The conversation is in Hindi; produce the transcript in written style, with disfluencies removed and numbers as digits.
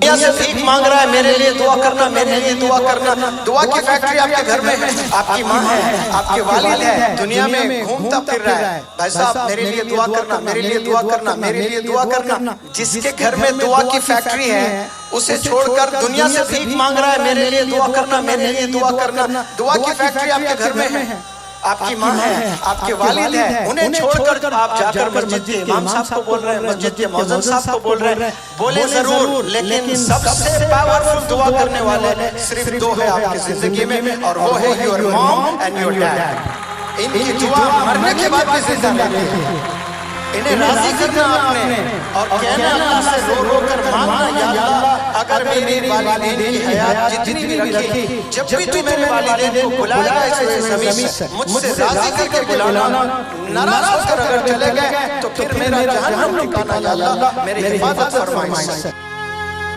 दुनिया से भीख मांग रहा है, मेरे लिए दुआ करना, मेरे लिए दुआ करना। दुआ की फैक्ट्री आपके घर में है, आपकी माँ है, आपके वालिद है, दुनिया में घूमता फिर रहा है, भाई साहब मेरे लिए दुआ करना, मेरे लिए दुआ करना, मेरे लिए दुआ करना। जिसके घर में दुआ की फैक्ट्री है उसे छोड़कर दुनिया से भीख मांग रहा है, मेरे लिए दुआ करना, मेरे लिए दुआ करना। दुआ की फैक्ट्री आपके घर में है, आपकी माँ है, आपके वालिद है, उन्हें छोड़कर आप जाकर मस्जिद के इमाम साहब को बोल रहे हैं, मस्जिद के मौज़िन साहब को बोल रहे हैं। बोले जरूर, लेकिन सबसे पावरफुल दुआ करने वाले सिर्फ दो है आपकी जिंदगी में, और वो है your mom and your dad. इनकी दुआ मरने के बाद भी जिंदा रहती है। इन्हें राजी करना आपने और कहना अल्लाह से रो रो कर मांगना, या अल्लाह अगर मेरी वालिदैन की हयात जितनी भी रखी, जब भी तू मेरे वालिदैन को बुलाएगा इस ज़मीन से, मुझसे राजी करके बुलाना। नाराज होकर अगर चले गए तो फिर मेरा जहन्नम ठिकाना, या अल्लाह मेरी हिफाजत फरमाइश।